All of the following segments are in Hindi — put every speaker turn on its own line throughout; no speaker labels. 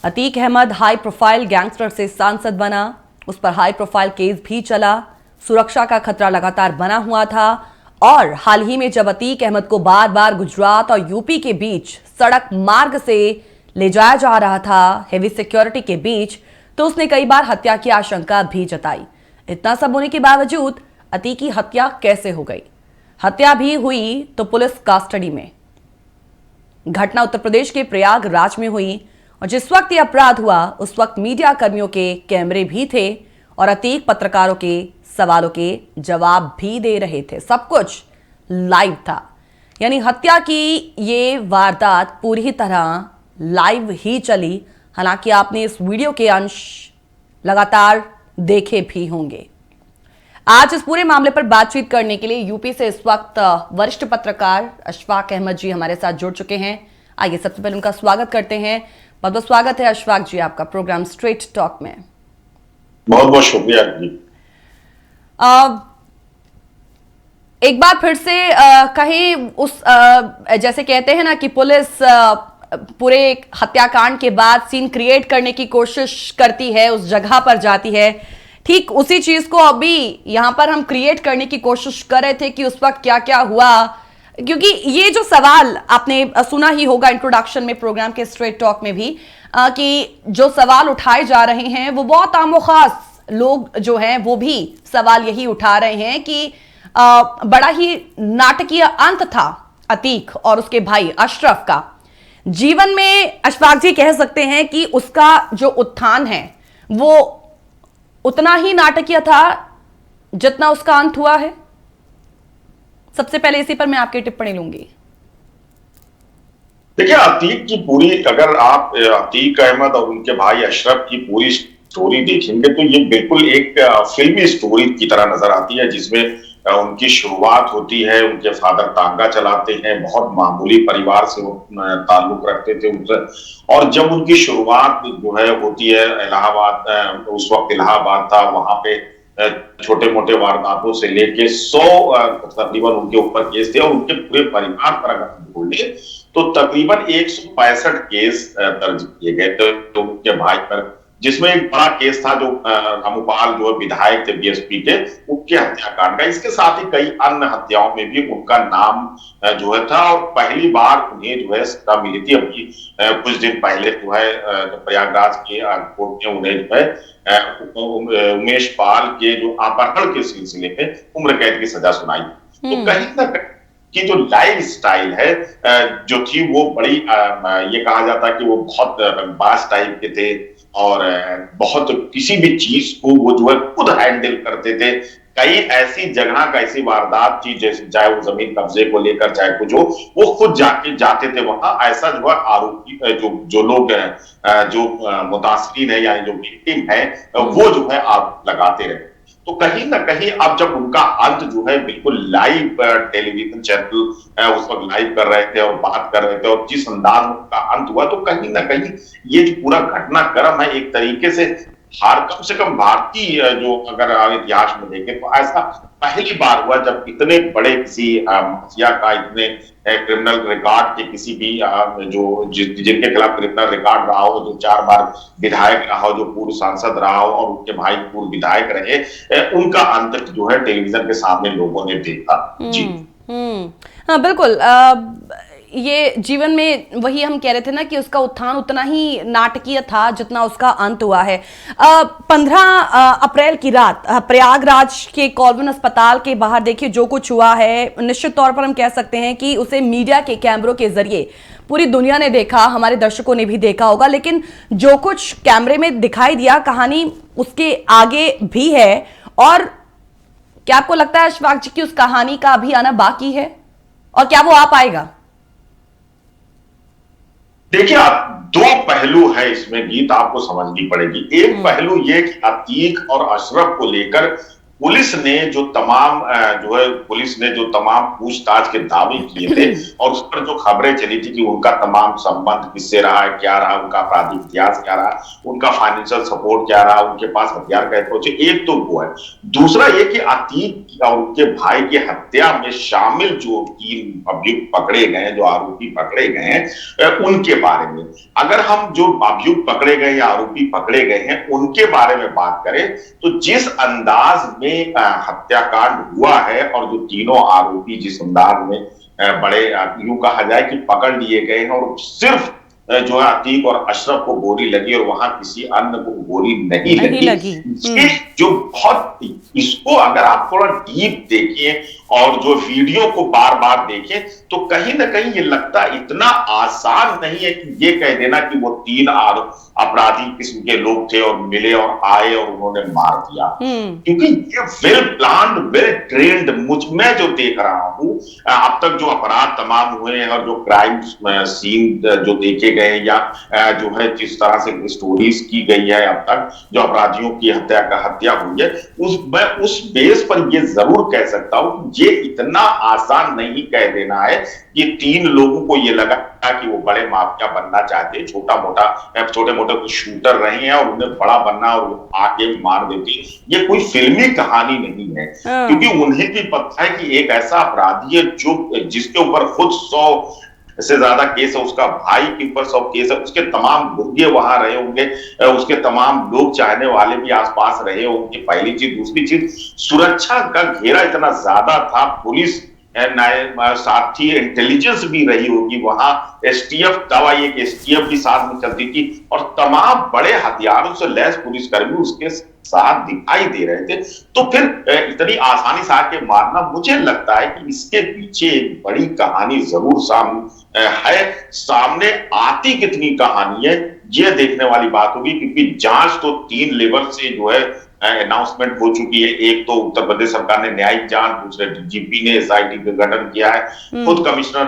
Atiq Ahmed high profile gangster से सांसद बना, उस पर हाई प्रोफाइल केस भी चला, सुरक्षा का खतरा लगातार बना हुआ था। और हाल ही में जब अतीक अहमद को बार बार गुजरात और यूपी के बीच सड़क मार्ग से ले जाया जा रहा था हेवी सिक्योरिटी के बीच, तो उसने कई बार हत्या की आशंका भी जताई। इतना सब होने के बावजूद अतीक की हत्या कैसे हो गई? हत्या भी हुई तो पुलिस कस्टडी में। घटना उत्तर प्रदेश के प्रयागराज में हुई और जिस वक्त यह अपराध हुआ उस वक्त मीडिया कर्मियों के कैमरे भी थे और अतीक पत्रकारों के सवालों के जवाब भी दे रहे थे। सब कुछ लाइव था, यानी हत्या की ये वारदात पूरी तरह लाइव ही चली। हालांकि आपने इस वीडियो के अंश लगातार देखे भी होंगे। आज इस पूरे मामले पर बातचीत करने के लिए यूपी से इस वक्त वरिष्ठ पत्रकार अशफाक अहमद जी हमारे साथ जुड़ चुके हैं। आइए सबसे पहले उनका स्वागत करते हैं। बहुत बहुत स्वागत है अशफाक जी आपका प्रोग्राम स्ट्रेट टॉक में।
बहुत बहुत शुक्रिया जी।
एक बार फिर से कहीं उस जैसे कहते हैं ना कि पुलिस पूरे हत्याकांड के बाद सीन क्रिएट करने की कोशिश करती है, उस जगह पर जाती है, ठीक उसी चीज को अभी यहां पर हम क्रिएट करने की कोशिश कर रहे थे कि उस वक्त क्या क्या हुआ। क्योंकि ये जो सवाल आपने सुना ही होगा इंट्रोडक्शन में प्रोग्राम के स्ट्रेट टॉक में भी कि जो सवाल उठाए जा रहे हैं वो बहुत आमो खास लोग जो हैं वो भी सवाल यही उठा रहे हैं कि बड़ा ही नाटकीय अंत था अतीक और उसके भाई अशरफ का। जीवन में अशफाक जी कह सकते हैं कि उसका जो उत्थान है वो उतना ही नाटकीय था जितना उसका अंत हुआ है। सबसे पहले इसी पर मैं आपकी टिप्पणी लूंगी।
देखिए, अतीक की पूरी, अगर आप अतीक अहमद और उनके भाई अशरफ की पूरी स्टोरी देखेंगे तो ये बिल्कुल एक फिल्मी स्टोरी की तरह नजर आती है, जिसमें उनकी शुरुआत होती है। उनके फादर तांगा चलाते हैं, बहुत मामूली परिवार से वो ताल्लुक रखते थे उनसे। और जब उनकी शुरुआत जो है होती है इलाहाबाद, उस वक्त इलाहाबाद था, वहां पे छोटे मोटे वारदातों से लेके 100 तकरीबन उनके ऊपर केस थे। और उनके पूरे परिवार पर अगर हम बोले तो तकरीबन 165 केस दर्ज किए गए थे तो उनके भाई पर, जिसमें एक बड़ा केस था जो रामूपाल जो विधायक थे बीएसपी के, उनके हत्याकांड का। इसके साथ ही कई अन्य हत्याओं में भी उनका नाम जो है था। और पहली बार उन्हें जो है सजा मिली थी अभी कुछ दिन पहले जो है प्रयागराज के कोर्ट ने उन्हें जो है उमेश पाल के जो अपहरण के सिलसिले में उम्र कैद की सजा सुनाई। तो कहीं ना कहीं की जो लाइफ स्टाइल है जो थी वो बड़ी, ये कहा जाता है कि वो बहुत रंगबाज टाइप के थे और बहुत किसी भी चीज को वो जो है खुद हैंडल करते थे। कई ऐसी जगह का ऐसी वारदात थी, जैसे चाहे वो जमीन कब्जे को लेकर चाहे कुछ हो, वो खुद जाते थे वहां। ऐसा जो है आरोपी जो लोग जो मुतासरीन है या जो विक्टिम है वो जो है आरोप लगाते रहे। तो कहीं ना कहीं अब जब उनका अंत जो है बिल्कुल लाइव टेलीविजन चैनल उस वक्त लाइव कर रहे थे और बात कर रहे थे, और जिस अंदाज में उनका अंत हुआ, तो कहीं ना कहीं ये जो पूरा घटनाक्रम है एक तरीके से कम से कम भारतीय जो अगर इतिहास में देखें तो ऐसा पहली बार हुआ जब इतने बड़े किसी माफिया का, इतने क्रिमिनल रिकॉर्ड के किसी भी जिनके खिलाफ क्रिमिनल रिकॉर्ड रहा हो, जो 4 बार विधायक रहा हो, जो पूर्व सांसद रहा हो और उनके भाई पूर्व विधायक रहे, उनका अंत जो है टेलीविजन के सामने लोगों ने देखा। जी
हाँ बिल्कुल। ये जीवन में वही हम कह रहे थे ना कि उसका उत्थान उतना ही नाटकीय था जितना उसका अंत हुआ है। 15 अप्रैल की रात प्रयागराज के कॉल्विन अस्पताल के बाहर देखिए जो कुछ हुआ है, निश्चित तौर पर हम कह सकते हैं कि उसे मीडिया के कैमरों के जरिए पूरी दुनिया ने देखा, हमारे दर्शकों ने भी देखा होगा। लेकिन जो कुछ कैमरे में दिखाई दिया, कहानी उसके आगे भी है। और क्या आपको लगता है अशफाक जी की उस कहानी का अभी आना बाकी है और क्या वो आ पाएगा?
देखिए, दो पहलू है इसमें, गीत आपको समझनी पड़ेगी। एक पहलू ये कि अतीक और अशरफ को लेकर पुलिस ने जो तमाम पुलिस ने जो तमाम पूछताछ के दावे किए थे और उस पर जो खबरें चली थी कि उनका तमाम संबंध किससे रहा है, क्या रहा, उनका आपराधिक इतिहास क्या रहा, उनका फाइनेंशियल सपोर्ट क्या रहा, उनके पास हथियार कैसे पहुंचे, एक तो वो है। दूसरा ये कि अतीक और उनके भाई की हत्या में शामिल जो 3 अभियुक्त पकड़े गए, जो आरोपी पकड़े गए हैं, उनके बारे में अगर हम जो अभियुक्त पकड़े गए या आरोपी पकड़े गए हैं उनके बारे में बात करें तो जिस अंदाज में हत्याकांड हुआ है और जो तीनों आरोपी जिस अंदाज में बड़े यूं कहा जाए कि पकड़ लिए गए हैं और सिर्फ जो है अतीक और अशरफ को गोली लगी और वहां किसी अन्य को गोली नहीं लगी। ये जो बहुत, इसको अगर आप थोड़ा डीप देखिए और जो वीडियो को बार बार देखें तो कहीं ना कहीं ये लगता इतना आसान नहीं है कि ये कह देना कि वो 3 अपराधी किस्म के लोग थे और मिले और आए और उन्होंने मार दिया, क्योंकि ये वेल प्लान्ड, वेल ट्रेन्ड, मैं जो देख रहा हूं अब तक जो अपराध तमाम हुए हैं और जो क्राइम सीन जो देखे गए या जो है जिस तरह से स्टोरीज की गई है अब तक जो अपराधियों की हत्या हुई है, उस बेस पर ये जरूर कह सकता हूं ये इतना आसान नहीं कह देना है कि 3 लोगों को ये लगा कि वो बड़े माफिया बनना चाहते, छोटे मोटे कुछ शूटर रहे हैं और उन्हें बड़ा बनना और आके मार देती। ये कोई फिल्मी कहानी नहीं है, क्योंकि उन्हें भी पता है कि एक ऐसा अपराधी है जो जिसके ऊपर खुद 100 से ज्यादा केस है, उसका भाई के ऊपर 100 केस है, उसके तमाम गुर्गे वहां रहे होंगे, उसके तमाम लोग चाहने वाले भी आसपास रहे होंगे। पहली चीज। दूसरी चीज, सुरक्षा का घेरा इतना ज्यादा था, पुलिस साथ ही इंटेलिजेंस भी रही होगी वहां, एसटीएफ दवा, एक एसटीएफ भी साथ में चलती थी और तमाम बड़े हथियारों से लैस पुलिसकर्मी उसके साथ दिखाई दे रहे थे। तो फिर इतनी आसानी से आके मारना, मुझे लगता है कि इसके पीछे एक बड़ी कहानी जरूर सामने आती कितनी कहानी है ये देखने वाली बात होगी, क्योंकि जांच तो 3 लेवल से जो है अनाउंसमेंट हो चुकी है। एक तो उत्तर प्रदेश सरकार ने न्यायिक जांच, दूसरे डीजीपी ने एसआईटी का गठन किया है, खुद कमिश्नर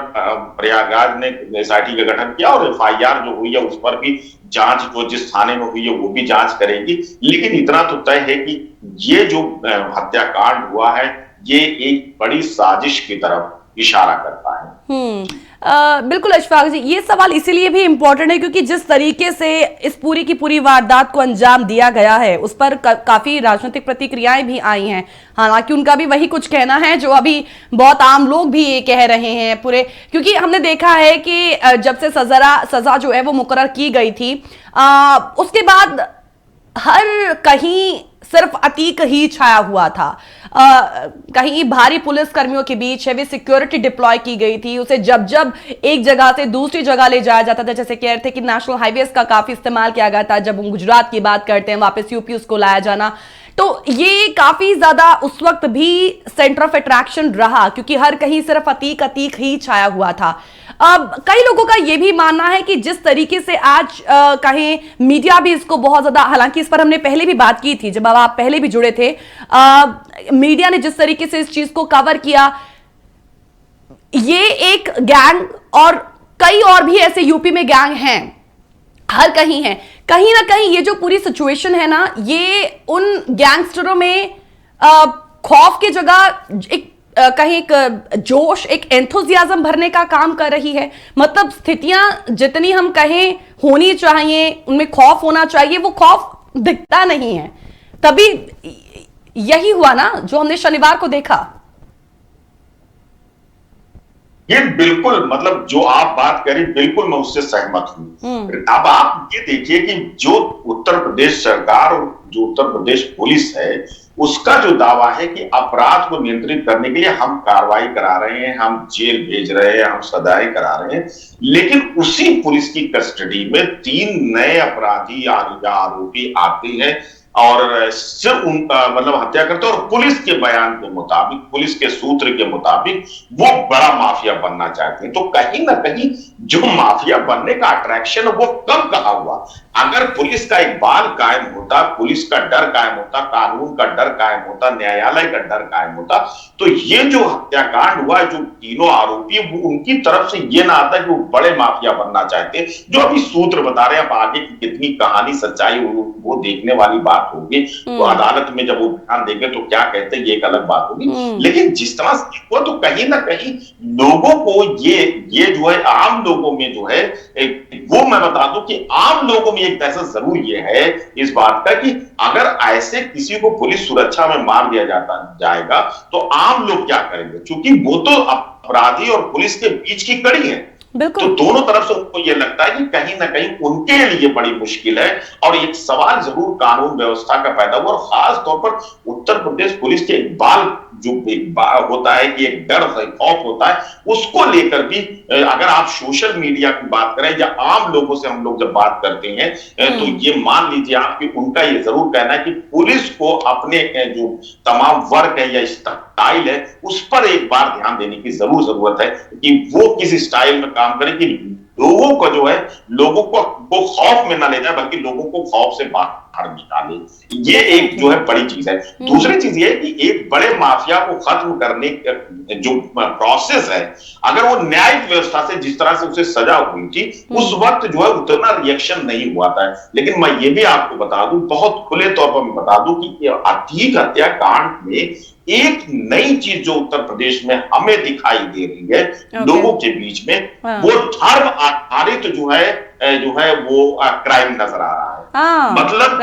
प्रयागराज ने एसआईटी का गठन किया और एफआईआर जो हुई है उस पर भी जांच जो जिस थाने में हुई है वो भी जांच करेगी। लेकिन इतना तो तय है कि ये जो हत्याकांड हुआ है ये एक बड़ी साजिश की तरफ इशारा करता है।
बिल्कुल अशफाक जी, ये सवाल इसीलिए भी इम्पोर्टेंट है क्योंकि जिस तरीके से इस पूरी की पूरी वारदात को अंजाम दिया गया है उस पर काफी राजनीतिक प्रतिक्रियाएं भी आई हैं। हालांकि उनका भी वही कुछ कहना है जो अभी बहुत आम लोग भी ये कह रहे हैं पूरे, क्योंकि हमने देखा है कि जब से सजा जो है वो मुकर्रर की गई थी उसके बाद हर कहीं सिर्फ अतीक ही छाया हुआ था। कहीं भारी पुलिस कर्मियों के बीच हैवी सिक्योरिटी डिप्लॉय की गई थी, उसे जब जब एक जगह से दूसरी जगह ले जाया जाता था, जैसे कह रहे थे कि नेशनल हाईवेज का काफी इस्तेमाल किया गया था, जब हम गुजरात की बात करते हैं वापस यूपी उसको लाया जाना, तो ये काफी ज्यादा उस वक्त भी सेंटर ऑफ अट्रैक्शन रहा क्योंकि हर कहीं सिर्फ अतीक अतीक ही छाया हुआ था। अब कई लोगों का यह भी मानना है कि जिस तरीके से आज कहें मीडिया भी इसको बहुत ज्यादा, हालांकि इस पर हमने पहले भी बात की थी जब आप पहले भी जुड़े थे, मीडिया ने जिस तरीके से इस चीज को कवर किया, ये एक गैंग और कई और भी ऐसे यूपी में गैंग हैं, हर कहीं है, कहीं ना कहीं ये जो पूरी सिचुएशन है ना, ये उन गैंगस्टरों में खौफ की जगह एक कहीं एक जोश, एक एंथुजियाज्म भरने का काम कर रही है। मतलब स्थितियां जितनी हम कहें होनी चाहिए, उनमें खौफ होना चाहिए, वो खौफ दिखता नहीं है। तभी यही हुआ ना जो हमने शनिवार को देखा।
ये बिल्कुल, मतलब जो आप बात करें बिल्कुल मैं उससे सहमत हूं। अब आप ये देखिए कि जो उत्तर प्रदेश सरकार और जो उत्तर प्रदेश पुलिस है उसका जो दावा है कि अपराध को नियंत्रित करने के लिए हम कार्रवाई करा रहे हैं, हम जेल भेज रहे हैं, हम सजाएं करा रहे हैं, लेकिन उसी पुलिस की कस्टडी में 3 नए अपराधी या आरोपी आते हैं और सिर्फ मतलब हत्या करते हैं और पुलिस के बयान के मुताबिक, पुलिस के सूत्र के मुताबिक वो बड़ा माफिया बनना चाहते हैं। तो कहीं ना कहीं जो माफिया बनने का अट्रैक्शन है वो कब कहा हुआ? अगर पुलिस का इकबाल कायम होता, पुलिस का डर कायम होता, कानून का डर कायम होता, न्यायालय का डर कायम होता, तो ये जो हत्याकांड हुआ, जो तीनों आरोपी, वो उनकी तरफ से ये ना आता कि वो बड़े माफिया बनना चाहते हैं। जो अभी सूत्र बता रहे हैं, अब आगे की कितनी कहानी सच्चाई वो देखने वाली बात बात होगी, तो अदालत में जब वो बयान देंगे तो क्या कहते हैं ये एक अलग बात होगी। लेकिन जिस तरह से हुआ तो कहीं ना कहीं लोगों को ये जो है आम लोगों में जो है वो मैं बता दूं कि आम लोगों में एक दहशत जरूर ये है इस बात का कि अगर ऐसे किसी को पुलिस सुरक्षा में मार दिया जाएगा तो आम लोग क्या करेंगे, क्योंकि वो तो अपराधी और पुलिस के बीच की कड़ी है। तो दोनों तरफ से उनको यह लगता है कि कहीं ना कहीं उनके लिए बड़ी मुश्किल है और एक सवाल जरूर कानून व्यवस्था का पैदा हुआ और खास तौर पर उत्तर प्रदेश पुलिस के होता है कि एक डर खौफ होता है, उसको लेकर भी अगर आप सोशल मीडिया की बात करें या आम लोगों से हम लोग जब बात करते हैं तो ये मान लीजिए आप कि उनका ये जरूर कहना है कि पुलिस को अपने जो तमाम वर्क है या स्टाइल है उस पर एक बार ध्यान देने की जरूरत है कि वो किस स्टाइल में काम करे कि लोगों को जो है लोगों को वो खौफ में ना ले जाए बल्कि लोगों को खौफ से बाहर निकाले। ये एक जो है बड़ी चीज है। दूसरी चीज ये है कि एक बड़े माफिया को खत्म करने जो प्रोसेस है अगर वो न्यायिक व्यवस्था से जिस तरह से उसे सजा हुई थी उस वक्त जो है उतना रिएक्शन नहीं हुआ था। लेकिन मैं ये भी आपको बता दूं, बहुत खुले तौर पर मैं बता दूं कि अतीक हत्याकांड में एक नई चीज जो उत्तर प्रदेश में हमें दिखाई दे रही है लोगों के बीच में वो धर्म आधारित जो है वो क्राइम नजर आ रहा है। मतलब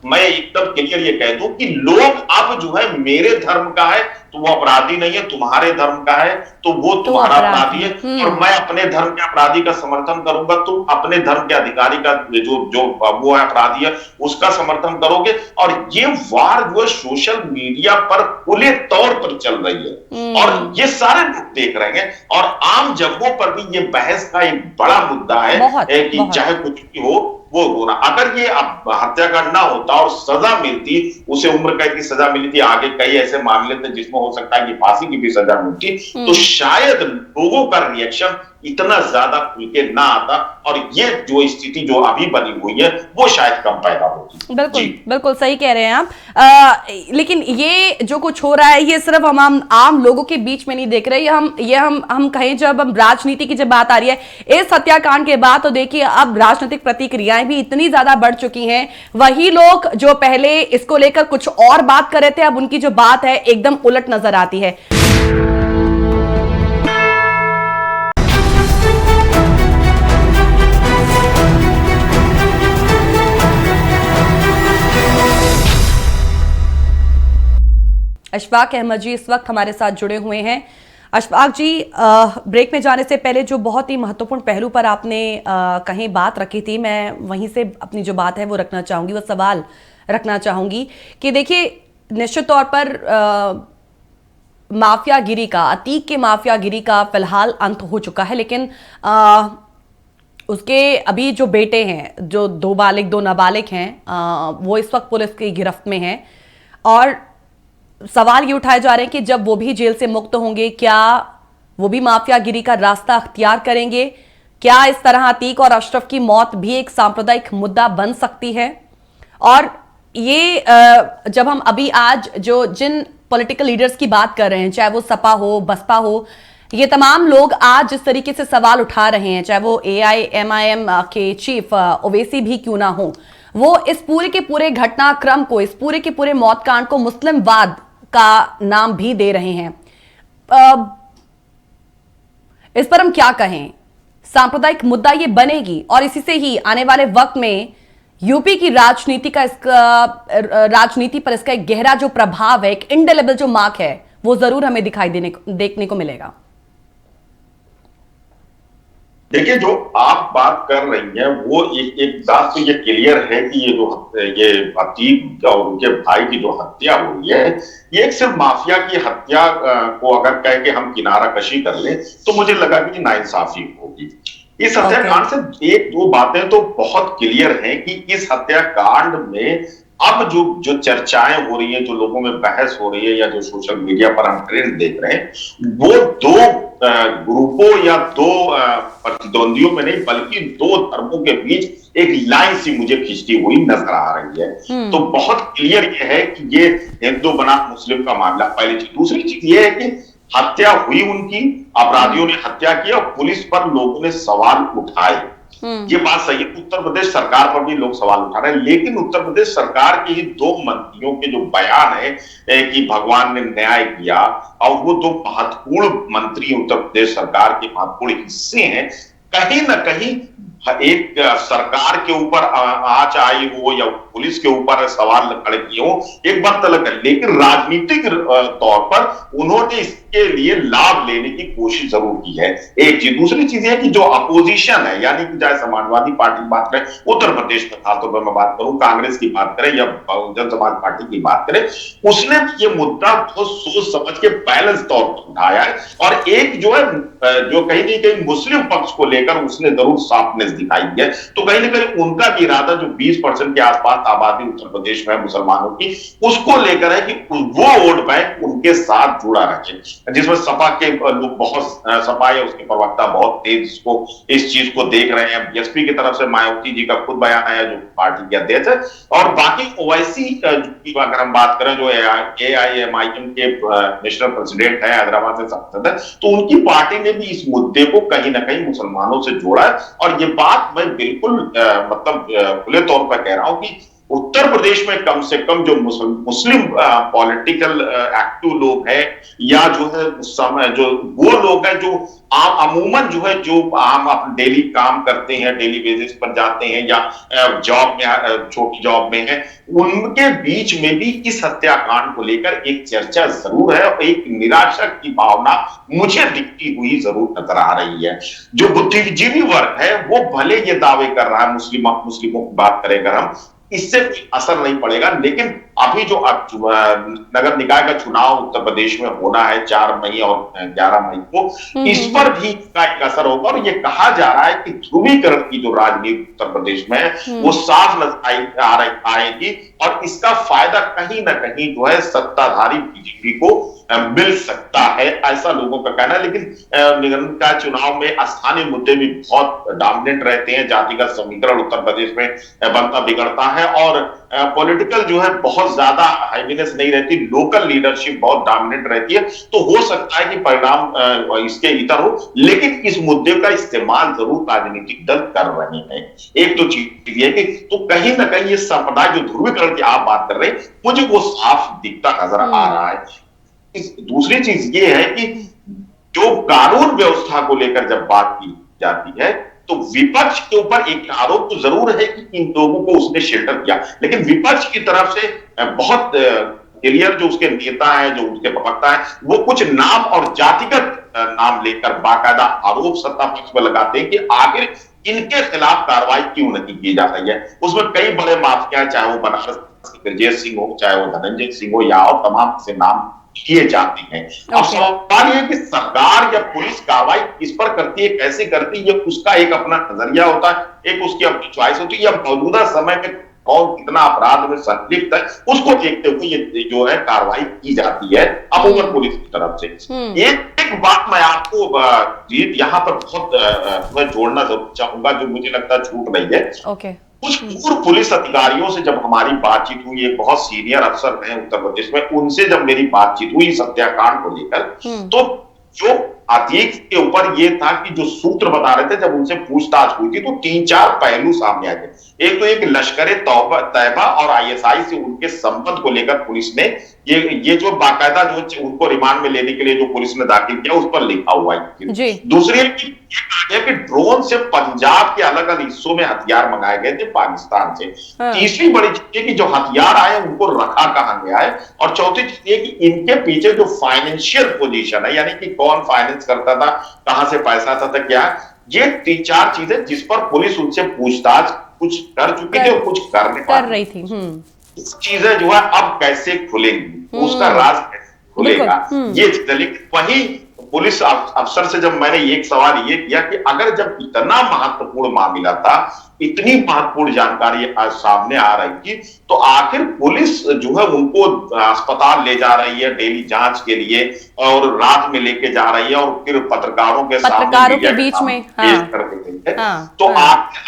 मैं एकदम क्लियर ये कह दूं कि लोग अब जो है मेरे धर्म का है तो वो अपराधी नहीं है, तुम्हारे धर्म का है तो वो तुम्हारा अपराधी है और मैं अपने धर्म के अपराधी का समर्थन करूंगा, तुम अपने धर्म के अधिकारी का जो वो है अपराधी है उसका समर्थन करोगे। और ये वार जो है सोशल मीडिया पर खुले तौर पर चल रही है और ये सारे लोग देख रहे हैं और आम जगहों पर भी ये बहस का एक बड़ा मुद्दा है कि चाहे कुछ भी हो वो होना। अगर ये हत्याकांड ना होता और सजा मिलती, उसे उम्र कैद की सजा मिली थी, आगे कई ऐसे मामले थे जिसमें हो सकता है कि फांसी की भी सजा मिलती, तो शायद लोगों का रिएक्शन इतना ज्यादा खुल के ना आता और ये जो स्थिति जो अभी बनी हुई है वो शायद कम पैदा होती।
बिल्कुल सही कह रहे हैं आप। लेकिन ये जो कुछ हो रहा है ये सिर्फ हम आम लोगों के बीच में नहीं देख रहे, हम कहें जब हम राजनीति की जब बात आ रही है इस हत्याकांड के बाद तो देखिए अब राजनीतिक प्रतिक्रियाएं भी इतनी ज्यादा बढ़ चुकी हैं। वही लोग जो पहले इसको लेकर कुछ और बात कर रहे थे अब उनकी जो बात है एकदम उलट नजर आती है। अशफाक अहमद जी इस वक्त हमारे साथ जुड़े हुए हैं। अशफाक जी, ब्रेक में जाने से पहले जो बहुत ही महत्वपूर्ण पहलू पर आपने कहीं बात रखी थी, मैं वहीं से अपनी जो बात है वो रखना चाहूंगी, वो सवाल रखना चाहूंगी कि देखिए निश्चित तौर पर माफियागिरी का, अतीक के माफियागिरी का फिलहाल अंत हो चुका है, लेकिन उसके अभी जो बेटे हैं, जो दो नाबालिग हैं, वो इस वक्त पुलिस की गिरफ्त में हैं और सवाल ये उठाए जा रहे हैं कि जब वो भी जेल से मुक्त होंगे क्या वो भी माफियागिरी का रास्ता अख्तियार करेंगे? क्या इस तरह अतीक और अशरफ की मौत भी एक सांप्रदायिक मुद्दा बन सकती है? और ये जब हम अभी आज जो जिन पॉलिटिकल लीडर्स की बात कर रहे हैं, चाहे वो सपा हो, बसपा हो, ये तमाम लोग आज जिस तरीके से सवाल उठा रहे हैं, चाहे वो AIMIM के चीफ ओवैसी भी क्यों ना हो, वो इस पूरे के पूरे घटनाक्रम को, इस पूरे के पूरे मौतकांड को मुस्लिमवाद का नाम भी दे रहे हैं। इस पर हम क्या कहें? सांप्रदायिक मुद्दा ये बनेगी और इसी से ही आने वाले वक्त में यूपी की राजनीति पर इसका एक गहरा जो प्रभाव है, एक इंडेलेबल जो मार्क है, वो जरूर हमें देखने को मिलेगा।
देखिए, जो आप बात कर रही हैं वो एक बात तो ये क्लियर है कि ये अतीक और उनके भाई की जो हत्या हुई है ये एक सिर्फ माफिया की हत्या को अगर कह के हम किनारा कशी कर लें तो मुझे लगा कि नाइंसाफी होगी। इस हत्याकांड से एक दो बातें तो बहुत क्लियर हैं कि इस हत्याकांड में अब जो चर्चाएं हो रही हैं, जो लोगों में बहस हो रही है या जो सोशल मीडिया पर हम ट्रेंड देख रहे हैं, वो दो ग्रुपों या दो प्रतिद्वंदियों में नहीं बल्कि दो धर्मों के बीच एक लाइन सी मुझे खींचती हुई नजर आ रही है। तो बहुत क्लियर ये है कि ये हिंदू बनाम मुस्लिम का मामला, पहली चीज। दूसरी चीज ये है कि हत्या हुई उनकी, अपराधियों ने हत्या की और पुलिस पर लोगों ने सवाल उठाए। ये बात सही है। उत्तर प्रदेश सरकार पर भी लोग सवाल उठा रहे हैं, लेकिन उत्तर प्रदेश सरकार के ही दो मंत्रियों के जो बयान है कि भगवान ने न्याय किया, और वो दो महत्वपूर्ण मंत्री उत्तर प्रदेश सरकार के महत्वपूर्ण हिस्से हैं, कहीं ना कहीं एक सरकार के ऊपर आंच आई हो या पुलिस के ऊपर सवाल खड़े किए हो, एक बात अलग है, लेकिन राजनीतिक तौर पर उन्होंने इसके लिए लाभ लेने की कोशिश जरूर की है। एक चीज, दूसरी चीज है कि जो अपोजिशन है, यानी कि चाहे समाजवादी पार्टी की बात करें, उत्तर प्रदेश में खासतौर पर मैं बात करूं, कांग्रेस की बात करें या बहुजन समाज पार्टी की बात करें, उसने ये मुद्दा बहुत सोच समझ के बैलेंस तौर पर उठाया है, और एक जो है जो कहीं ना कहीं मुस्लिम पक्ष को लेकर उसने जरूर साफनेस दिखाई है। तो कहीं ना कहीं उनका भी इरादा जो 20% के आसपास आबादी उत्तर प्रदेश में मुसलमानों की, उसको लेकर है कि वो वोट बैंक उनके साथ जुड़ा रहे, जिसमें सपा के लोग बहुत, सपा या उसके प्रवक्ता बहुत तेज इस चीज को देख रहे हैं। बीएसपी की तरफ से मायावती जी का खुद बयान आया, जो पार्टी के अध्यक्ष है, और बाकी ओवैसी की अगर हम बात करें जो AIMIM के नेशनल प्रेसिडेंट है, हैदराबाद से सांसद है, तो उनकी पार्टी ने भी इस मुद्दे को कहीं ना कहीं मुसलमानों से जोड़ा है। और ये बात मैं बिल्कुल मतलब खुले तौर पर कह रहा हूं कि उत्तर प्रदेश में कम से कम जो मुस्लिम पॉलिटिकल एक्टिव लोग हैं, या जो है समय जो वो लोग हैं जो अमूमन जो है, जो आम अपने डेली काम करते हैं, डेली बेसिस पर जाते हैं या जॉब में, छोटी जॉब में है, उनके बीच में भी इस हत्याकांड को लेकर एक चर्चा जरूर है, और एक निराशा की भावना मुझे दिखती हुई जरूर नजर आ रही है। जो बुद्धिजीवी वर्ग है वो भले ये दावे कर रहा है, मुस्लिमों की बात करें अगर हम, इससे कोई असर नहीं पड़ेगा, लेकिन अभी जो नगर निकाय का चुनाव उत्तर प्रदेश में होना है 4 मई और 11 मई को, इस पर भी इसका एक असर होगा। और ये कहा जा रहा है कि ध्रुवीकरण की जो राजनीति उत्तर प्रदेश में वो साफ नजर आएगी, और इसका फायदा कहीं ना कहीं जो है सत्ताधारी बीजेपी को मिल सकता है, ऐसा लोगों का कहना है। लेकिन निगम निकाय चुनाव में स्थानीय मुद्दे भी बहुत डोमिनेंट रहते हैं, जातिगत समीकरण उत्तर प्रदेश में बनता बिगड़ता है, और पॉलिटिकल जो है बहुत ज्यादा हैवीनेस नहीं रहती, लोकल लीडरशिप बहुत डोमिनेंट रहती है। तो हो सकता है कि परिणाम इसके इतर हो, लेकिन इस मुद्दे का इस्तेमाल जरूर राजनीतिक दल कर रहे हैं। एक तो चीज ये कि तो कहीं ना कहीं ये संप्रदाय जो ध्रुवीकरण की आप बात कर रहे हैं, मुझे वो साफ दिखता नजर आ रहा है। दूसरी चीज ये है कि जो कानून व्यवस्था को लेकर जब बात की जाती है, तो विपक्ष के ऊपर एक आरोप तो जरूर है कि इन लोगों को उसने शेल्टर किया, लेकिन विपक्ष की तरफ से बहुत क्लियर जो उसके नेता है, जो उसके प्रवक्ता है, वो कुछ नाम और जातिगत नाम लेकर बाकायदा आरोप सत्ता पक्ष पर लगाते हैं कि आखिर इनके खिलाफ कार्रवाई क्यों नहीं की जा रही है। उसमें कई बड़े माफिया, चाहे वो बनारस के ब्रजेश सिंह हो, चाहे वो धनंजय सिंह हो, या और तमाम से नाम किए जाते हैं। अब सवाल यह कि सरकार या पुलिस कार्रवाई किस पर करती है, कैसे करती है, उसका एक अपना नजरिया होता है, एक उसकी अपनी चॉइस होती है, या मौजूदा समय में कौन कितना अपराध में संलिप्त है, उसको देखते हुए ये जो है कार्रवाई की जाती है अमूमन पुलिस की तरफ से। एक बात मैं आपको जीत यहाँ पर बहुत मैं जोड़ना जरूर चाहूंगा, जो मुझे लगता है छूट रही है। कुछ पूर्व पुलिस अधिकारियों से जब हमारी बातचीत हुई, एक बहुत सीनियर अफसर हैं उत्तर प्रदेश में, उनसे जब मेरी बातचीत हुई इस हत्याकांड को लेकर, तो जो अतीक के ऊपर ये था कि जो सूत्र बता रहे थे, जब उनसे पूछताछ हुई थी तो 3-4 पहलू सामने आए थे। एक तो एक लश्कर तैयबा और ISI से उनके संबंध को लेकर पुलिस ने ये जो बाकायदा जो उनको रिमांड में लेने के लिए जो पुलिस ने दाखिल किया, उस पर लिखा हुआ है। दूसरी ये कि ड्रोन से पंजाब के अलग अलग हिस्सों में हथियार मंगाए गए थे पाकिस्तान से। तीसरी बड़ी चीज है कि जो हथियार आए उनको रखा कहां गया है, और चौथी चीज ये कि इनके पीछे जो फाइनेंशियल पोजीशन है, यानी कि कौन फाइनेंस करता था, कहां से पैसा आता था, क्या, ये 3-4 चीजें जिस पर पुलिस उनसे पूछताछ कुछ कर चुकी थी और कुछ कर रही थी। चीजें जो है अब कैसे खुलेंगी, उसका राज कैसे खुलेगा, ये चीज। लेकिन वही पुलिस अफसर से जब मैंने एक सवाल ये किया कि अगर जब इतना महत्वपूर्ण मामला था, इतनी महत्वपूर्ण जानकारी आज सामने आ रही थी, तो आखिर पुलिस जो है उनको अस्पताल ले जा रही है डेली जांच के लिए, और रात में लेके जा रही है, और फिर पत्रकारों के बीच में पेश कर देती है। तो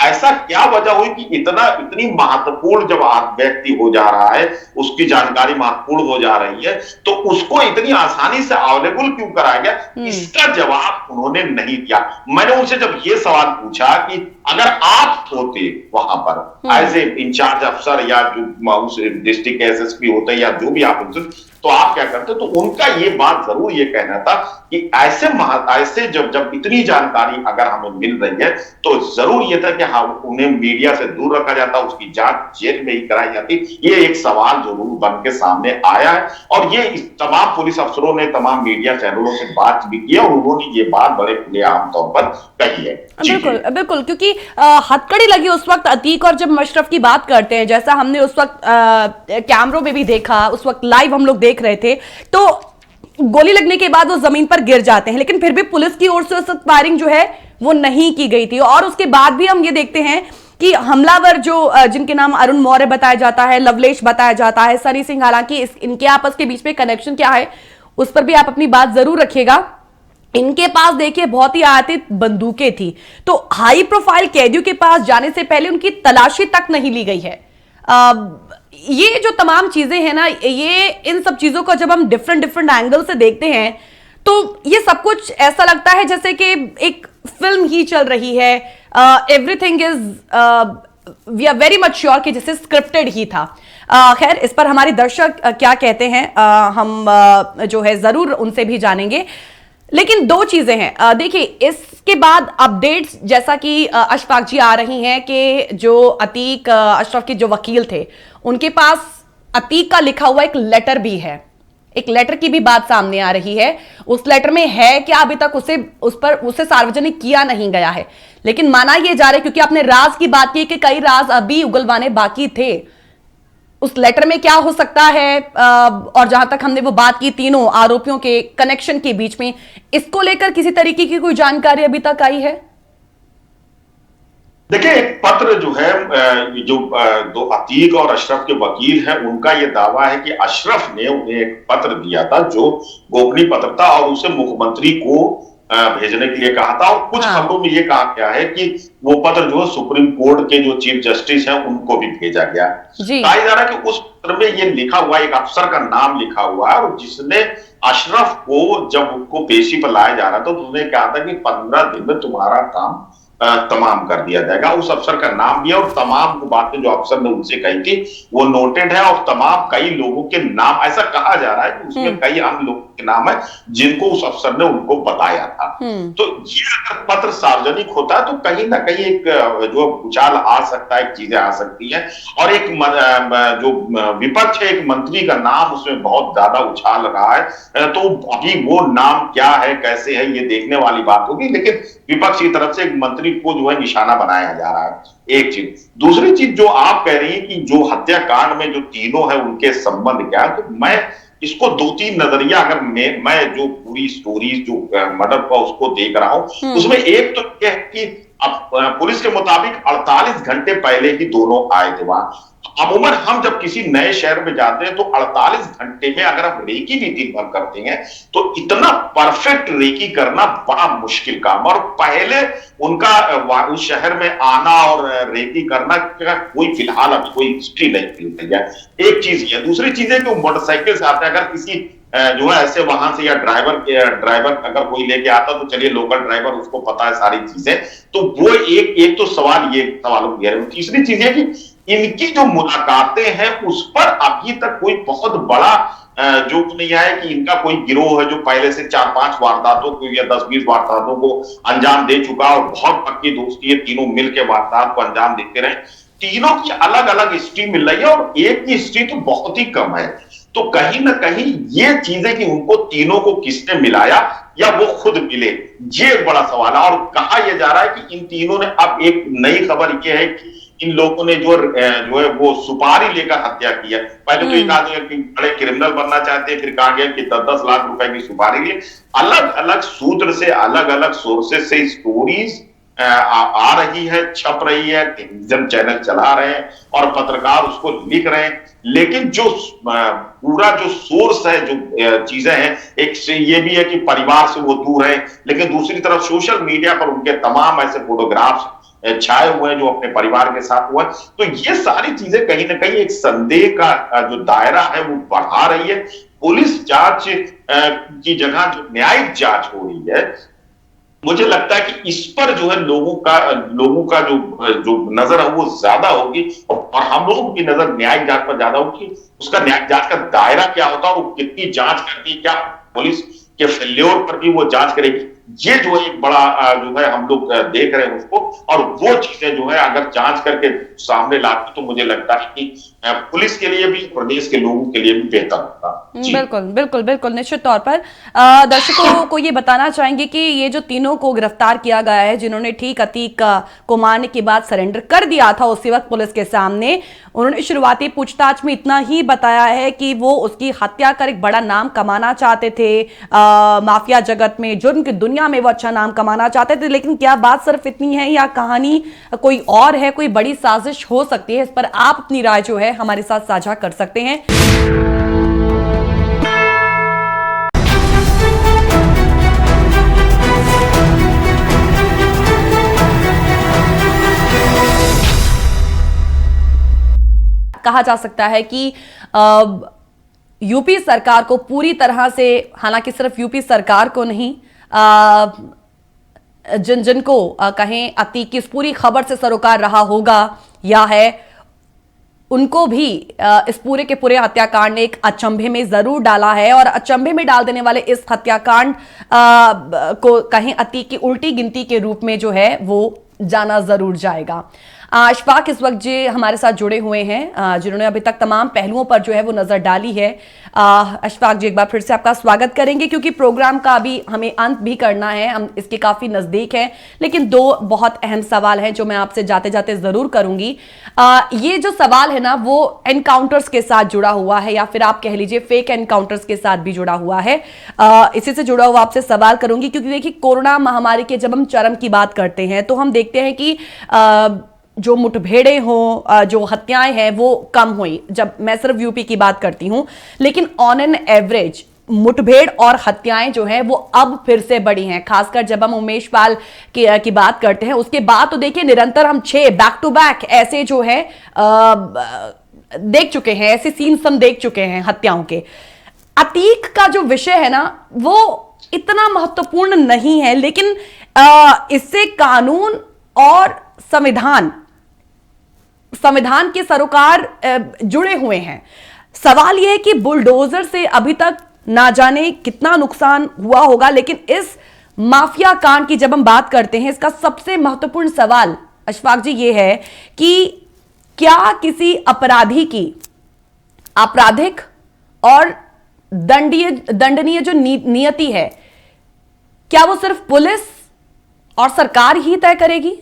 ऐसा क्या वजह हुई कि इतनी महत्वपूर्ण जब व्यक्ति हो जा रहा है, उसकी जानकारी महत्वपूर्ण हो जा रही है, तो उसको इतनी आसानी से अवेलेबल क्यों कराया गया? इसका जवाब उन्होंने नहीं दिया। मैंने उनसे जब ये सवाल पूछा कि अगर आप होते वहां पर एज ए इंचार्ज अफसर या जो उस डिस्ट्रिक्ट एसएसपी होते या जो भी आप उनसे, तो आप क्या करते? तो उनका ये बात जरूर ये कहना था कि ऐसे जब इतनी जानकारी अगर हमें मिल रही है तो जरूर ये था कि हाँ उन्हें मीडिया से दूर रखा जाता, उसकी जांच जेल में ही कराई जाती। ये एक सवाल जरूर बन के सामने आया है और ये तमाम पुलिस अफसरों ने तमाम मीडिया चैनलों से बात भी की और उन्होंने ये बात बड़े खुलेआम तौर पर कही है।
बिल्कुल बिल्कुल, क्योंकि हथकड़ी लगी उस वक्त अतीक और जब मशरफ की बात करते हैं, जैसा हमने उस वक्त कैमरों में भी देखा, उस वक्त लाइव हम लोग देख रहे थे, तो गोली लगने के बाद वो जमीन पर गिर जाते हैं, लेकिन फिर भी पुलिस की ओर से उस वक्त फायरिंग जो है वो नहीं की गई थी। और उसके बाद भी हम ये देखते हैं कि हमलावर जो जिनके नाम अरुण मौर्य बताया जाता है, लवलेश बताया जाता है, सनी सिंह, हालांकि इनके आपस के बीच में कनेक्शन क्या है उस पर भी आप अपनी बात जरूर रखिएगा। इनके पास देखिए बहुत ही आयातित बंदूकें थी, तो हाई प्रोफाइल कैदियों के पास जाने से पहले उनकी तलाशी तक नहीं ली गई है। ये जो तमाम चीजें हैं ना, ये इन सब चीजों को जब हम डिफरेंट एंगल से देखते हैं तो ये सब कुछ ऐसा लगता है जैसे कि एक फिल्म ही चल रही है। Everything is we are very much sure कि जैसे स्क्रिप्टेड ही था। खैर, इस पर हमारे दर्शक क्या कहते हैं हम जो है जरूर उनसे भी जानेंगे। लेकिन दो चीजें हैं, देखिए इसके बाद अपडेट्स जैसा कि अशफाक जी आ रही हैं कि जो अतीक अशरफ के जो वकील थे उनके पास अतीक का लिखा हुआ एक लेटर भी है, एक लेटर की भी बात सामने आ रही है। उस लेटर में है कि अभी तक उसे सार्वजनिक किया नहीं गया है, लेकिन माना यह जा रहा है क्योंकि आपने राज की बात की कि कई राज अभी उगलवाने बाकी थे। उस लेटर में क्या हो सकता है, और जहां तक हमने वो बात की तीनों आरोपियों के कनेक्शन के बीच में, इसको लेकर किसी तरीके की कोई जानकारी अभी तक आई है?
देखिए, एक पत्र जो है, जो दो अतीक और अशरफ के वकील हैं उनका यह दावा है कि अशरफ ने उन्हें एक पत्र दिया था जो गोपनीय पत्र था और उसे मुख्यमंत्री को भेजने के लिए कहा था। और कुछ खबरों में यह कहा गया है कि वो पत्र जो है सुप्रीम कोर्ट के जो चीफ जस्टिस हैं उनको भी भेजा गया। कहा जा रहा है कि उस पत्र में ये लिखा हुआ, एक अफसर का नाम लिखा हुआ है और जिसने अशरफ को जब उनको पेशी पर लाया जा रहा था तो उन्होंने कहा था कि 15 दिन में तुम्हारा काम तमाम कर दिया जाएगा। उस अफसर का नाम भी है और तमाम बातें जो अफसर ने उनसे कही थी वो नोटेड है और तमाम कई लोगों के नाम, ऐसा कहा जा रहा है कि उसमें कई अन्य लोगों के नाम है जिनको उस अफसर ने उनको बताया था। तो ये अगर पत्र सार्वजनिक होता है तो कहीं ना कहीं एक जो उछाल आ सकता है, चीजें आ सकती है और एक जो विपक्ष है, एक मंत्री का नाम उसमें बहुत ज्यादा उछाल रहा है। तो अभी वो नाम क्या है, कैसे है, ये देखने वाली बात होगी। लेकिन विपक्ष की तरफ से एक मंत्री को जो है निशाना बनाया जा रहा है, एक चीज। दूसरी चीज जो आप कह रही है कि जो हत्याकांड में जो तीनों है उनके संबंध क्या है, तो मैं इसको 2-3 नजरिया अगर मैं जो पूरी स्टोरी जो मर्डर का उसको देख रहा हूं, उसमें एक तो यह है कि अब पुलिस के मुताबिक 48 घंटे पहले ही दोनों आए थे वहां। अमूमन हम जब किसी नए शहर में जाते हैं तो 48 घंटे में अगर हम रेकी भी दिन भर करते हैं तो इतना परफेक्ट रेकी करना बड़ा मुश्किल काम। और पहले उनका उस शहर में आना और रेकी करना का कोई फिलहाल अभी कोई हिस्ट्री नहीं मिल है। एक चीज है। दूसरी चीज है कि वो मोटरसाइकिल से आते हैं, अगर किसी जो है ऐसे वहां से या ड्राइवर अगर कोई लेके आता तो चलिए लोकल ड्राइवर, उसको पता है सारी चीजें, तो वो एक तो सवाल ये सवालों की है। तीसरी चीज है कि इनकी जो मुलाकातें हैं उस पर अभी तक कोई बहुत बड़ा जो नहीं है कि इनका कोई गिरोह है जो पहले से 4-5 वारदातों को या 10-20 वारदातों को अंजाम दे चुका और बहुत पक्की दोस्ती है, तीनों मिलकर वारदात को अंजाम देते रहे। तीनों की अलग अलग हिस्ट्री मिल रही है और एक की हिस्ट्री तो बहुत ही कम है। तो कहीं ना कहीं ये चीजें कि उनको तीनों को किसने मिलाया या वो खुद मिले, ये एक बड़ा सवाल है। और कहा यह जा रहा है कि इन तीनों ने, अब एक नई खबर यह है कि इन लोगों ने जो है वो सुपारी लेकर हत्या की है। पहले तो एक आदमी बड़े क्रिमिनल बनना चाहते हैं, फिर कहा गया कि 10-10 लाख रुपए की सुपारी लिए। अलग अलग सूत्र से, अलग अलग सोर्सेस से स्टोरीज आ रही है, छप रही है, टेलीविजन चैनल चला रहे हैं और पत्रकार उसको लिख रहे हैं। लेकिन जो पूरा जो सोर्स है, जो चीजें हैं, एक से ये भी है कि परिवार से वो दूर है, लेकिन दूसरी तरफ सोशल मीडिया पर उनके तमाम ऐसे फोटोग्राफ्स छाए हुए हैं जो अपने परिवार के साथ हुआ। तो ये सारी चीजें कहीं ना कहीं एक संदेह का जो दायरा है वो बढ़ा रही है। पुलिस जांच की जगह जो न्यायिक जांच हो रही है, मुझे लगता है कि इस पर जो है लोगों का जो जो नजर है वो ज्यादा होगी, और हम लोगों की नजर न्यायिक जांच पर ज्यादा होगी। उसका न्यायिक जांच का दायरा क्या होता है और वो कितनी जांच करती है, क्या पुलिस के फेल्योर पर भी वो जांच करेगी, ये जो है एक बड़ा जो है हम लोग देख रहे हैं उसको। और वो चीजें जो है अगर जांच करके सामने लाती तो मुझे लगता है कि पुलिस के लिए भी, प्रदेश के लोगों के लिए भी बेहतर होगा।
बिल्कुल बिल्कुल बिल्कुल, निश्चित तौर पर दर्शकों को ये बताना चाहेंगे कि ये जो तीनों को गिरफ्तार किया गया है, जिन्होंने ठीक अतीक को मारने के बाद सरेंडर कर दिया था उसी वक्त पुलिस के सामने, उन्होंने शुरुआती पूछताछ में इतना ही बताया है कि वो उसकी हत्या कर एक बड़ा नाम कमाना चाहते थे, माफिया जगत में, जुर्म की दुनिया में वो अच्छा नाम कमाना चाहते थे। लेकिन क्या बात सिर्फ इतनी है या कहानी कोई और है, कोई बड़ी साजिश हो सकती है? इस पर आप अपनी राय जो है हमारे साथ साझा कर सकते हैं। कहा जा सकता है कि यूपी सरकार को पूरी तरह से, हालांकि सिर्फ यूपी सरकार को नहीं, जिनको कहें अतीक की इस पूरी खबर से सरोकार रहा होगा या है, उनको भी इस पूरे के पूरे हत्याकांड ने एक अचंभे में जरूर डाला है। और अचंभे में डाल देने वाले इस हत्याकांड को कहीं अतीक की उल्टी गिनती के रूप में जो है वो जाना जरूर जाएगा। अशफाक इस वक्त जी हमारे साथ जुड़े हुए हैं, जिन्होंने अभी तक तमाम पहलुओं पर जो है वो नजर डाली है। अशफाक जी, एक बार फिर से आपका स्वागत करेंगे, क्योंकि प्रोग्राम का अभी हमें अंत भी करना है, हम इसके काफी नजदीक हैं। लेकिन दो बहुत अहम सवाल हैं जो मैं आपसे जाते जाते जरूर करूंगी। ये जो सवाल है ना, वो एनकाउंटर्स के साथ जुड़ा हुआ है, या फिर आप कह लीजिए फेक एनकाउंटर्स के साथ भी जुड़ा हुआ है। इसी से जुड़ा हुआ आपसे सवाल करूंगी, क्योंकि देखिए कोरोना महामारी के जब हम चरम की बात करते हैं तो हम देखते हैं कि जो मुठभेड़ें हो, जो हत्याएं हैं वो कम हुई, जब मैं सिर्फ यूपी की बात करती हूं। लेकिन ऑन एन एवरेज मुठभेड़ और हत्याएं जो हैं वो अब फिर से बढ़ी हैं, खासकर जब हम उमेश पाल की बात करते हैं। उसके बाद तो देखिए निरंतर हम 6 बैक टू बैक ऐसे जो है देख चुके हैं, ऐसे सीन्स हम देख चुके हैं हत्याओं के। अतीक का जो विषय है ना वो इतना महत्वपूर्ण नहीं है, लेकिन इससे कानून और संविधान के सरोकार जुड़े हुए हैं। सवाल यह है कि बुलडोजर से अभी तक ना जाने कितना नुकसान हुआ होगा, लेकिन इस माफिया कांड की जब हम बात करते हैं, इसका सबसे महत्वपूर्ण सवाल अशफाक जी ये है कि क्या किसी अपराधी की आपराधिक और दंडनीय जो नियति है, क्या वो सिर्फ पुलिस और सरकार ही तय करेगी?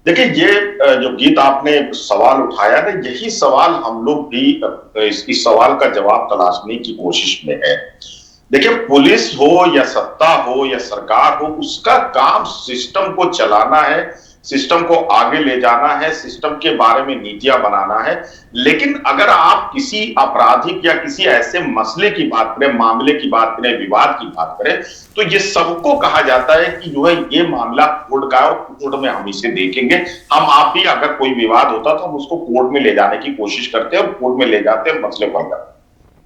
देखिए, ये जो गीत आपने सवाल उठाया ना, यही सवाल हम लोग भी इस सवाल का जवाब तलाशने की कोशिश में है। देखिए, पुलिस हो या सत्ता हो या सरकार हो, उसका काम सिस्टम को चलाना है, सिस्टम को आगे ले जाना है, सिस्टम के बारे में नीतियां बनाना है। लेकिन अगर आप किसी आपराधिक या किसी ऐसे मसले की बात करें, मामले की बात करें, विवाद की बात करें, तो ये सबको कहा जाता है कि जो है ये मामला कोर्ट का है और कोर्ट में हम इसे देखेंगे। हम आप भी अगर कोई विवाद होता तो हम उसको कोर्ट में ले जाने की कोशिश करते हैं और कोर्ट में ले जाते हैं, मसले बढ़ जाते हैं।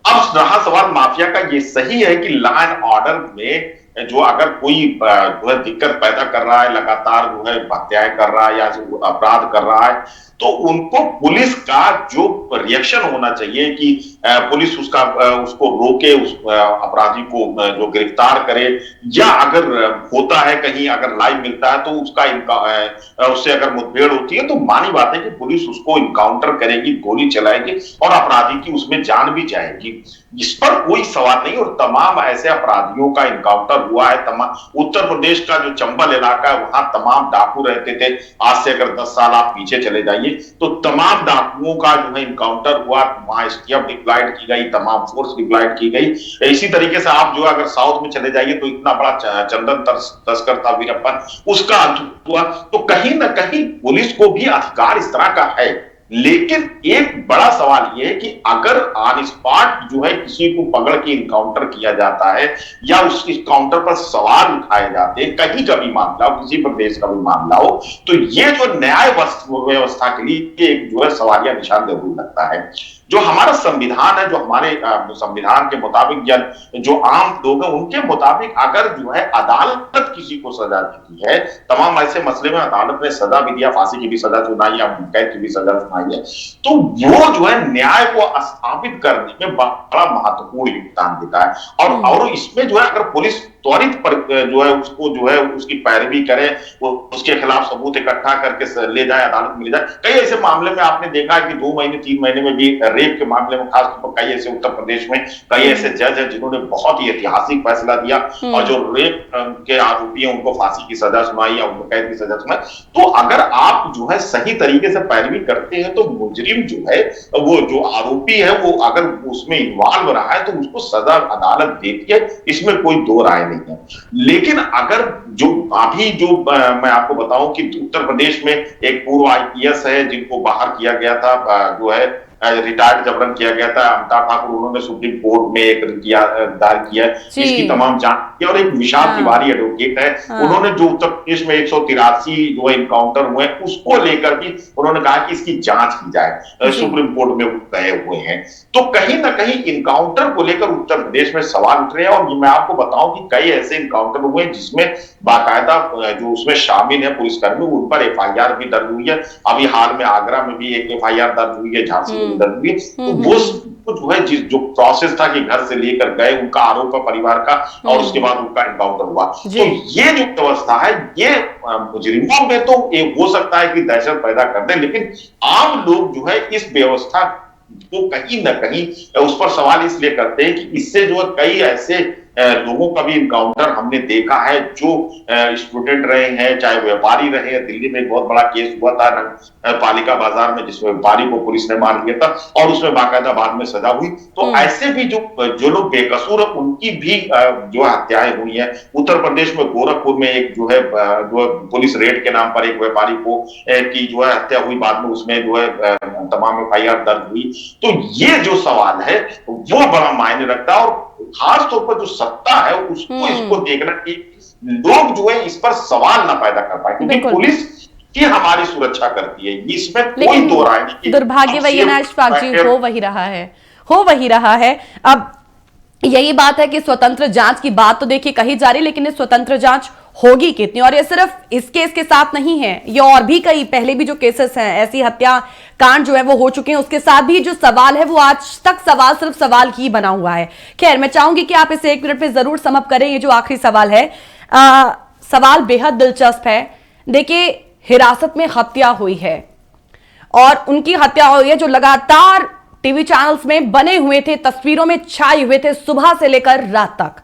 अब रहा सवाल माफिया का, ये सही है कि लॉ एंड ऑर्डर में जो अगर कोई जो है दिक्कत पैदा कर रहा है, लगातार जो है हत्याएं कर रहा है या जो अपराध कर रहा है, तो उनको पुलिस का जो रिएक्शन होना चाहिए कि पुलिस उसको रोके, उस अपराधी को जो गिरफ्तार करे, या अगर होता है कहीं अगर लाइव मिलता है तो उससे अगर मुठभेड़ होती है तो मानी बात है कि पुलिस उसको इनकाउंटर करेगी, गोली चलाएगी और अपराधी की उसमें जान भी जाएगी। इस पर कोई सवाल नहीं। और तमाम ऐसे अपराधियों का इनकाउंटर हुआ है। तमाम उत्तर प्रदेश का जो चंबल इलाका है वहां तमाम डाकू रहते थे। आज से अगर 10 साल आप पीछे चले जाइए तो तमाम डाकुओं का जो है इनकाउंटर हुआ, वहां एसटीएफ डिप्लॉयड की गई, तमाम फोर्स डिप्लॉयड की गई। इसी तरीके से आप जो अगर साउथ में चले जाइए तो इतना बड़ा चंदन तस्कर था वीरप्पन, उसका अंत हुआ। तो कहीं ना कहीं पुलिस को भी अधिकार इस तरह का है। लेकिन एक बड़ा सवाल यह है कि अगर ऑन स्पॉट जो है किसी को पकड़ के इनकाउंटर किया जाता है या उस काउंटर पर सवाल उठाए जाते हैं, कहीं का भी मामला हो, किसी प्रदेश का भी मामला हो, तो ये जो न्याय व्यवस्था के लिए एक जो है सवालिया निशान जरूर लगता है। जो हमारा संविधान है, जो हमारे संविधान के मुताबिक जो आम लोग हैं उनके मुताबिक अगर जो है अदालत किसी को सजा देती है, तमाम ऐसे मसले में अदालत ने सजा भी दिया, फांसी की भी सजा सुनाई या कैद की भी सजा सुनाई है, तो वो जो है न्याय को स्थापित करने में बड़ा महत्वपूर्ण योगदान देता है। और इसमें जो है अगर पुलिस त्वरित पर जो है उसको जो है उसकी पैरवी करे, वो उसके खिलाफ सबूत इकट्ठा करके ले जाए, अदालत में ले जाए। कई ऐसे मामले में आपने देखा है कि 2 महीने 3 महीने में भी रेप के मामले में खासतौर पर कई ऐसे उत्तर प्रदेश में कई ऐसे जज हैं जिन्होंने बहुत ही ऐतिहासिक फैसला दिया और जो रेप के आरोपी हैं उनको फांसी की सजा सुनाई या उनको कैद की सजा सुनाई। तो अगर आप जो है सही तरीके से पैरवी करते हैं तो मुजरिम जो है, वो जो आरोपी है, वो अगर उसमें इन्वॉल्व रहा है तो उसको सजा अदालत देती है, इसमें कोई दो राय नहीं है। लेकिन अगर जो अभी जो मैं आपको बताऊं कि उत्तर प्रदेश में एक पूर्व आईपीएस है जिनको बाहर किया गया था, जो है रिटायर्ड जबरन किया गया था, अमिताभ ठाकुर, उन्होंने सुप्रीम कोर्ट में एक दायर किया इसकी तमाम जांच की। और एक विशाल तिवारी एडवोकेट है, उन्होंने जो उत्तर प्रदेश में 183 जो इनकाउंटर हुए उसको लेकर भी उन्होंने कहा कि इसकी जांच की जाए, सुप्रीम कोर्ट में गए हुए हैं। तो कहीं ना कहीं इनकाउंटर को लेकर उत्तर प्रदेश में सवाल उठ रहे हैं। और मैं आपको बताऊं कि कई ऐसे इनकाउंटर हुए जिसमें बाकायदा जो उसमें शामिल है पुलिसकर्मी, उन पर एफआईआर भी दर्ज हुई है। अभी हाल में आगरा में भी एक एफआईआर दर्ज हुई है, झांसी में दर्ज हुई है। तो वो जो है जो प्रोसेस था कि घर से लेकर गए, उनका आरोप है परिवार का, और उसके बाद उनका एनकाउंटर हुआ। तो ये जो व्यवस्था है, ये मुजरिमों में तो ये हो सकता है कि दहशत पैदा कर दे, लेकिन आम लोग जो है इस व्यवस्था को कहीं ना कहीं उस पर सवाल इसलिए करते हैं कि इससे जो है कई ऐसे लोगों का भी इनकाउंटर हमने देखा है जो स्टूडेंट रहे हैं, चाहे व्यापारी रहे हैं। दिल्ली में एक बहुत बड़ा केस हुआ था पालिका बाजार में, जिसमें व्यापारी को पुलिस ने मार दिया था और उसमें बाकायदा बाद में सजा हुई। तो ऐसे भी जो लोग बेकसूर है उनकी भी जो हत्याएं हुई है। उत्तर प्रदेश में गोरखपुर में एक जो है पुलिस रेड के नाम पर एक व्यापारी को की जो है हत्या हुई, बाद में उसमें जो है तमाम एफआईआर दर्ज हुई। तो ये जो सवाल है वो बड़ा मायने रखता है, और खास तौर पर जो सत्ता है उसको इसको देखना कि लोग जो है इस पर सवाल ना पैदा कर पाए, क्योंकि पुलिस की हमारी सुरक्षा करती है, इसमें कोई दो राय नहीं।
दुर्भाग्य वही ना अशफाक जी, हो वही रहा है। अब यही बात है कि स्वतंत्र जांच की बात तो देखिए कही जा रही, लेकिन ये स्वतंत्र जांच होगी कितनी? और ये सिर्फ इस केस के साथ नहीं है, ये और भी कई पहले भी जो केसेस हैं, ऐसी हत्या कांड जो है वो हो चुके हैं, उसके साथ भी जो सवाल है वो आज तक सवाल सिर्फ सवाल ही बना हुआ है। खैर, मैं चाहूंगी कि आप इसे 1 मिनट में जरूर सम अप करें। ये जो आखिरी सवाल है, सवाल बेहद दिलचस्प है। देखिए, हिरासत में हत्या हुई है और उनकी हत्या हुई है जो लगातार टीवी चैनल्स में बने हुए थे, तस्वीरों में छाए हुए थे सुबह से लेकर रात तक।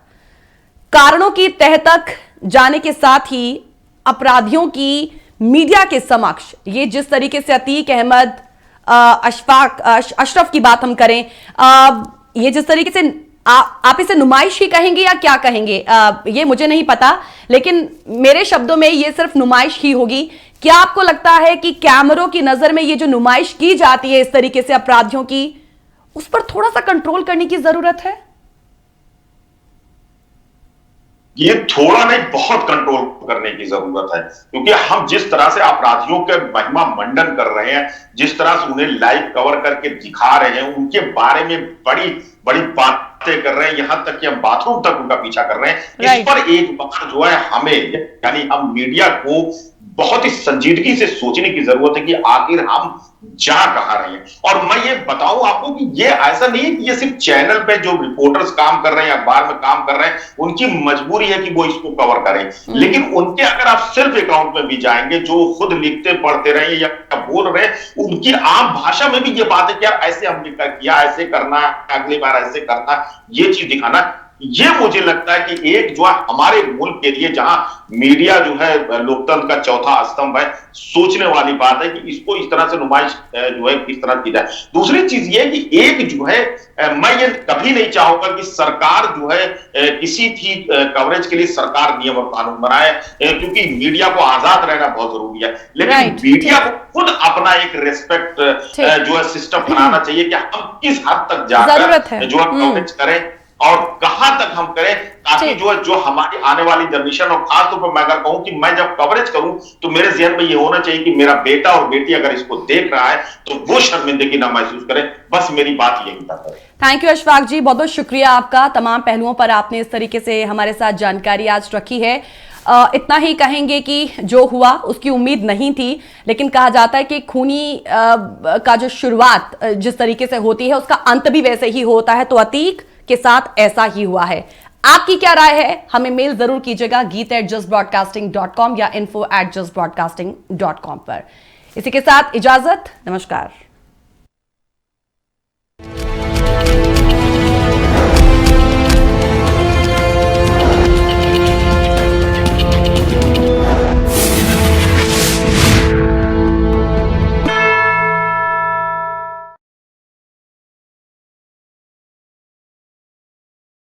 कारणों की तह तक जाने के साथ ही अपराधियों की मीडिया के समक्ष ये जिस तरीके से अतीक अहमद, अशरफ की बात हम करें, ये जिस तरीके से आप इसे नुमाइश ही कहेंगे या क्या कहेंगे, ये मुझे नहीं पता, लेकिन मेरे शब्दों में ये सिर्फ नुमाइश ही होगी। क्या आपको लगता है कि कैमरों की नजर में ये जो नुमाइश की जाती है इस तरीके से अपराधियों की, उस पर थोड़ा सा कंट्रोल करने की जरूरत है?
ये थोड़ा नहीं, बहुत कंट्रोल करने की जरूरत है, क्योंकि हम जिस तरह से अपराधियों के महिमा मंडन कर रहे हैं, जिस तरह से उन्हें लाइव कवर करके दिखा रहे हैं, उनके बारे में बड़ी बड़ी बातें कर रहे हैं, यहां तक कि हम बाथरूम तक उनका पीछा कर रहे हैं। इस पर एक बार जो है हमें, यानी हम मीडिया को बहुत ही संजीदगी से सोचने की जरूरत है कि आखिर हम जा कहां रहे हैं। और मैं ये बताऊं आपको कि ये ऐसा नहीं है कि ये सिर्फ चैनल पे जो रिपोर्टर्स काम कर रहे हैं, अखबार में काम कर रहे हैं, उनकी मजबूरी है कि वो इसको कवर करें, लेकिन उनके अगर आप सेल्फ अकाउंट में भी जाएंगे, जो खुद लिखते पढ़ते रहे या बोल रहे हैं, उनकी आम भाषा में भी ये बात है कि यार ऐसे हमने किया, ऐसे करना, अगली बार ऐसे करना, ये चीज दिखाना। ये मुझे लगता है कि एक जो है हमारे मुल्क के लिए, जहां मीडिया जो है लोकतंत्र का चौथा स्तंभ है, सोचने वाली बात है कि इसको इस तरह से नुमाइश जो है किस तरह की जाए। दूसरी चीज ये कि एक जो है, मैं ये कभी नहीं चाहूंगा कि सरकार जो है किसी भी कवरेज के लिए सरकार नियम और कानून बनाए, क्योंकि मीडिया को आजाद रहना बहुत जरूरी है, लेकिन मीडिया को खुद अपना एक रेस्पेक्ट जो है सिस्टम बनाना चाहिए कि हम किस हद तक जाकर जो है कवरेज करें और कहां तक हम करें, ताकि जो हमारी आने वाली जनरेशन, और खासतौर पर मैं अगर कहूं कि मैं जब कवरेज करूं तो मेरे जहन में ये होना चाहिए कि मेरा बेटा और बेटी अगर इसको देख रहा है तो वो शर्मिंदगी ना महसूस करे। बस मेरी बात यही तक है।
थैंक यू अशफाक जी, बहुत बहुत शुक्रिया आपका। तमाम पहलुओं पर आपने इस तरीके से हमारे साथ जानकारी आज रखी है। इतना ही कहेंगे कि जो हुआ उसकी उम्मीद नहीं थी, लेकिन कहा जाता है कि खूनी का जो शुरुआत जिस तरीके से होती है उसका अंत भी वैसे ही होता है, तो अतीक के साथ ऐसा ही हुआ है। आपकी क्या राय है, हमें मेल जरूर कीजिएगा geet@justbroadcasting.com या info@justbroadcasting.com पर। इसी के साथ इजाजत, नमस्कार।